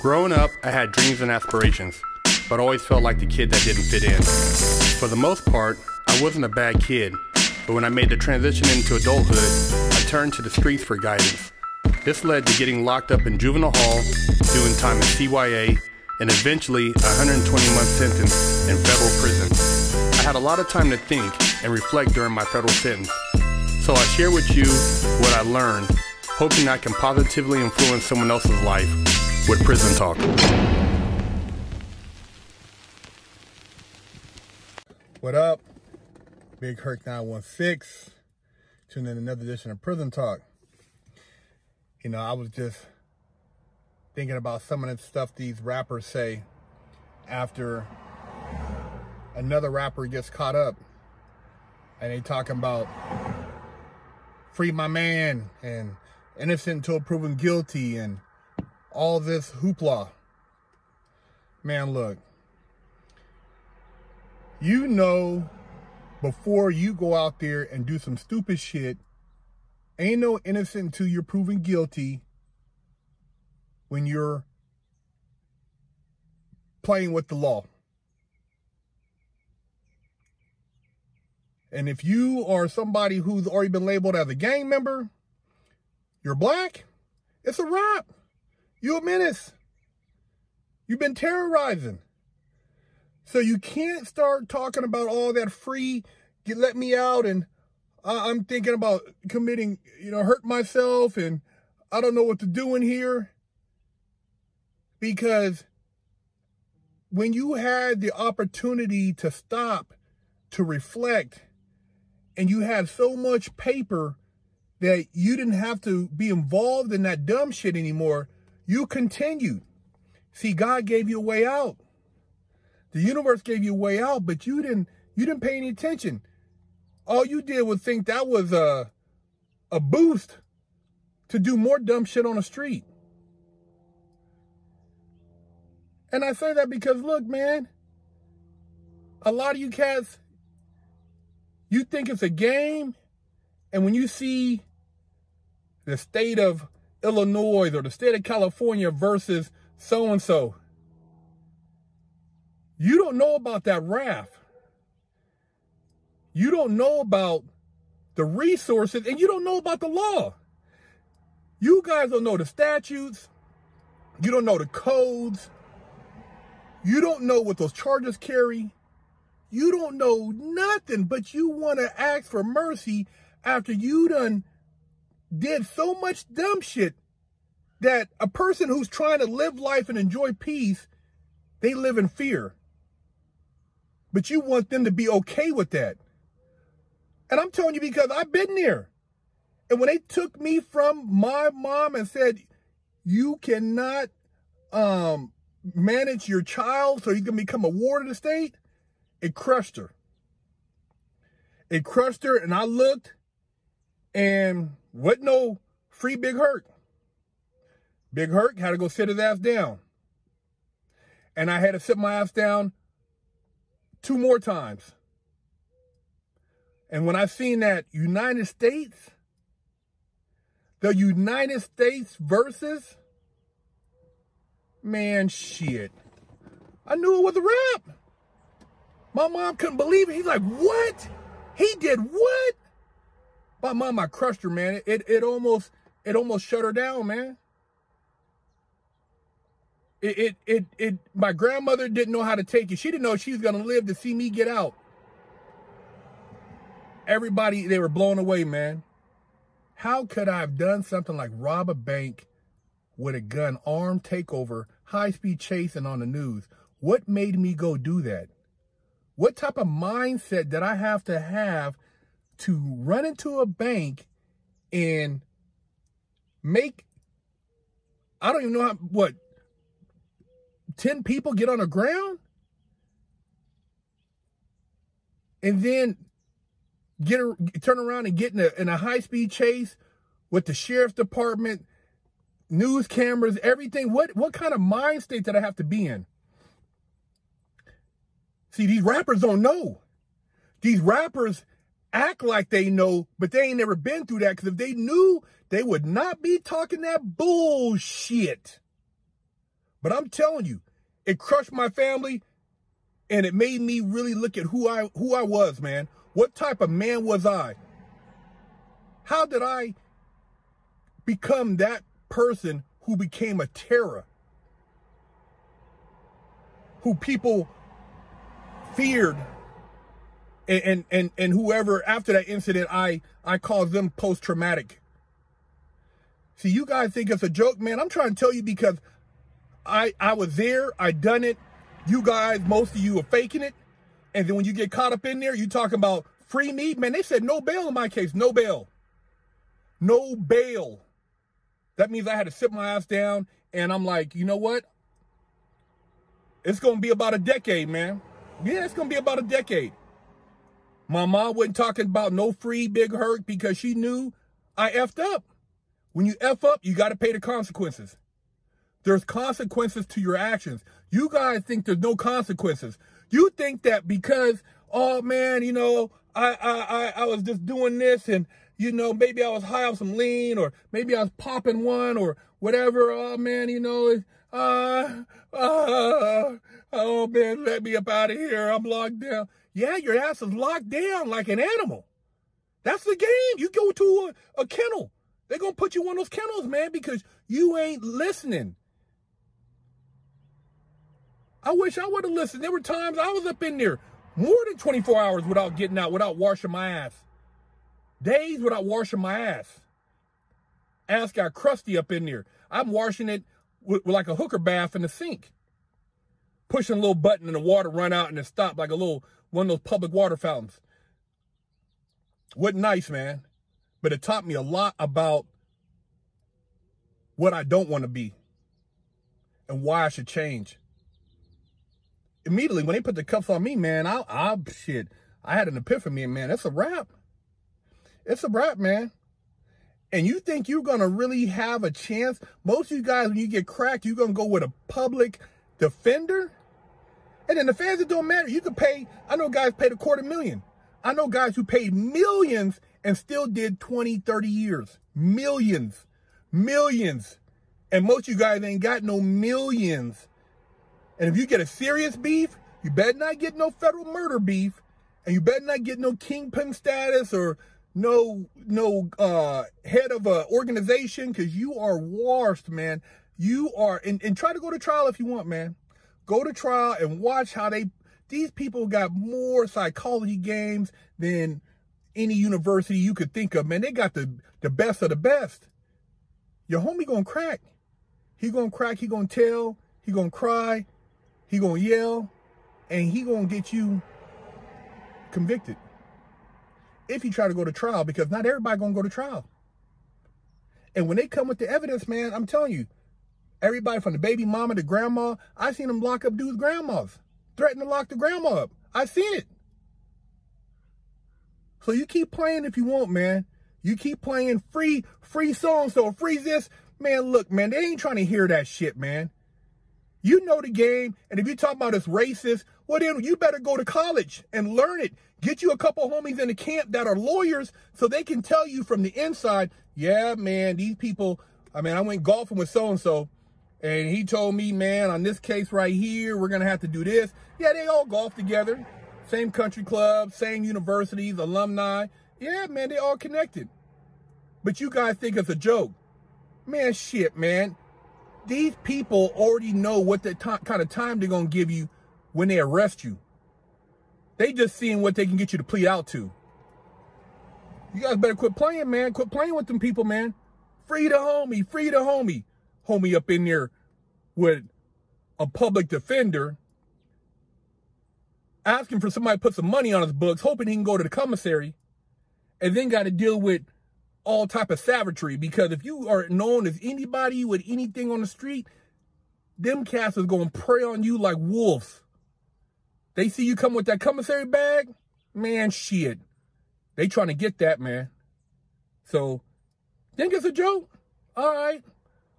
Growing up, I had dreams and aspirations, but always felt like the kid that didn't fit in. For the most part, I wasn't a bad kid, but when I made the transition into adulthood, I turned to the streets for guidance. This led to getting locked up in juvenile hall, doing time in CYA, and eventually a 120-month sentence in federal prison. I had a lot of time to think and reflect during my federal sentence, so I share with you what I learned, hoping I can positively influence someone else's life with Prison Talk. What up? Big Herc 916. Tune in another edition of Prison Talk. You know, I was just thinking about some of the stuff these rappers say after another rapper gets caught up. And they talking about free my man and innocent until proven guilty and all this hoopla. Man, look. You know, before you go out there and do some stupid shit, ain't no innocent until you're proven guilty when you're playing with the law. And if you are somebody who's already been labeled as a gang member, you're black, it's a wrap. You're a menace. You've been terrorizing. So you can't start talking about all that free, let me out, and I'm thinking about committing, hurt myself, and I don't know what to do in here. Because when you had the opportunity to stop, to reflect, and you had so much paper that you didn't have to be involved in that dumb shit anymore, you continued. See, God gave you a way out. The universe gave you a way out, but you didn't pay any attention. All you did was think that was a boost to do more dumb shit on the street. And I say that because, look, man, a lot of you cats, you think it's a game, and when you see the state of Illinois or the state of California versus so-and-so, you don't know about that wrath. You don't know about the resources, and you don't know about the law. You guys don't know the statutes. You don't know the codes. You don't know what those charges carry. You don't know nothing, but you want to ask for mercy after you done did so much dumb shit that a person who's trying to live life and enjoy peace, they live in fear. But you want them to be okay with that. And I'm telling you because I've been there. And when they took me from my mom and said, you cannot manage your child so you can become a ward of the state, it crushed her. It crushed her, and I looked, and wasn't no free Big Herc. Big Herc had to go sit his ass down. And I had to sit my ass down 2 more times. And when I seen that United States, the United States versus, man, shit. I knew it was a wrap. My mom couldn't believe it. He's like, what? He did what? My mom, I crushed her, man. It almost shut her down, man. My grandmother didn't know how to take it. She didn't know she was going to live to see me get out. Everybody, they were blown away, man. How could I have done something like rob a bank with a gun, armed takeover, high-speed chase, and on the news? What made me go do that? What type of mindset did I have to run into a bank and make, I don't even know how, 10 people get on the ground? And then turn around and get in a high-speed chase with the sheriff's department, news cameras, everything? What kind of mind state did I have to be in? See, these rappers don't know. These rappers act like they know, but they ain't never been through that, because if they knew, they would not be talking that bullshit. But I'm telling you, it crushed my family, and it made me really look at who I was, man. What type of man was I? How did I become that person who became a terror? Who people feared, and whoever after that incident, I called them post-traumatic. See, you guys think it's a joke, man. I'm trying to tell you because I was there, I done it. You guys, most of you are faking it. And then when you get caught up in there, you talking about free me. Man, they said no bail in my case, no bail. No bail. That means I had to sit my ass down, and I'm like, you know what? It's going to be about a decade, man. Yeah, it's going to be about a decade. My mom wasn't talking about no free Big Herc because she knew I effed up. When you F up, you got to pay the consequences. There's consequences to your actions. You guys think there's no consequences. You think that because, oh man, you know, I was just doing this, and you know, maybe I was high on some lean, or maybe I was popping one, or whatever. Oh man, you know, oh man, let me up out of here. I'm locked down. Yeah, your ass is locked down like an animal. That's the game. You go to a kennel. They're going to put you in one of those kennels, man, because you ain't listening. I wish I would have listened. There were times I was up in there more than 24 hours without getting out, without washing my ass. Days without washing my ass. Ass got crusty up in there. I'm washing it with like a hooker bath in the sink. Pushing a little button and the water run out and it stopped like one of those public water fountains. Wasn't nice, man. But it taught me a lot about what I don't want to be and why I should change. Immediately, when they put the cuffs on me, man, I had an epiphany, man. It's a wrap. It's a wrap, man. And you think you're going to really have a chance? Most of you guys, when you get cracked, you're going to go with a public defender? And then the fans, it don't matter. You could pay, I know guys paid $250,000. I know guys who paid millions and still did 20, 30 years. Millions. Millions. And most of you guys ain't got no millions. And if you get a serious beef, you better not get no federal murder beef. And you better not get no kingpin status or no head of an organization, because you are washed, man. You are, and try to go to trial if you want, man. Go to trial and watch how these people got more psychology games than any university you could think of, man. They got the best of the best. Your homie gonna crack. He gonna crack, he gonna tell, he gonna cry, he gonna yell, and he gonna get you convicted. If you try to go to trial, because not everybody gonna go to trial. And when they come with the evidence, man, I'm telling you, everybody from the baby mama to grandma, I seen them lock up dudes' grandmas, threaten to lock the grandma up. I seen it. So you keep playing if you want, man. You keep playing free songs, so free this. Man, look, man, they ain't trying to hear that shit, man. You know the game, and if you talk about it's racist, well then you better go to college and learn it. Get you a couple homies in the camp that are lawyers so they can tell you from the inside, yeah, man, these people, I mean, I went golfing with so-and-so, and he told me, man, on this case right here, we're going to have to do this. Yeah, they all golf together. Same country club, same universities, alumni. Yeah, man, they all connected. But you guys think it's a joke. Man, shit, man. These people already know what the kind of time they're going to give you when they arrest you. They just seeing what they can get you to plead out to. You guys better quit playing, man. Quit playing with them people, man. Free the homie. Free the homie. Homie up in there with a public defender asking for somebody to put some money on his books, hoping he can go to the commissary, and then got to deal with all type of savagery. Because if you are known as anybody with anything on the street, them cats is going to prey on you like wolves. They see you come with that commissary bag, man, shit. They trying to get that, man. So, think it's a joke? All right.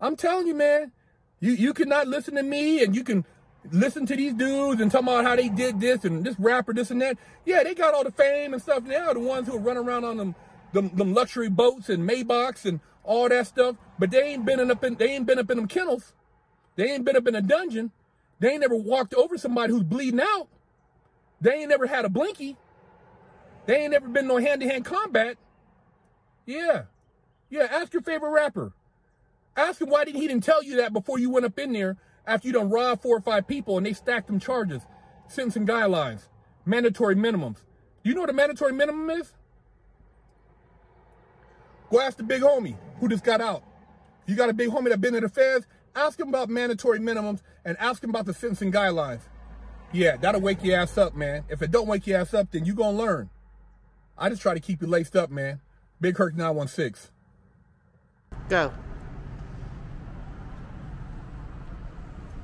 I'm telling you, man. You cannot listen to me, and you can listen to these dudes and talk about how they did this and this rapper, this and that. Yeah, they got all the fame and stuff. They are the ones who are running around on them luxury boats and Maybachs and all that stuff. But they ain't been up in them kennels. They ain't been up in a dungeon. They ain't never walked over somebody who's bleeding out. They ain't never had a blinky. They ain't never been no hand-to-hand combat. Yeah. Ask your favorite rapper. Ask him why he didn't tell you that before you went up in there after you done robbed 4 or 5 people and they stacked them charges. Sentencing guidelines. Mandatory minimums. You know what a mandatory minimum is? Go ask the big homie who just got out. You got a big homie that been in the feds, ask him about mandatory minimums and ask him about the sentencing guidelines. Yeah, that'll wake your ass up, man. If it don't wake your ass up, then you gonna learn. I just try to keep you laced up, man. Big Herc 916. Go.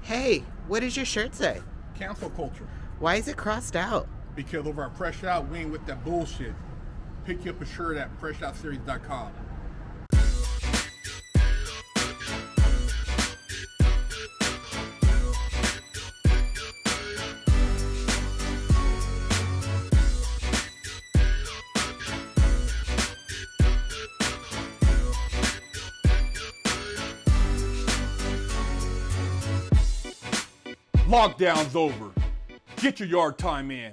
Hey, what does your shirt say? Cancel culture. Why is it crossed out? Because over at Fresh Out, we ain't with that bullshit. Pick you up a shirt at freshoutseries.com. Lockdown's over. Get your yard time in.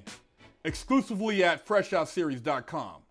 Exclusively at freshoutseries.com.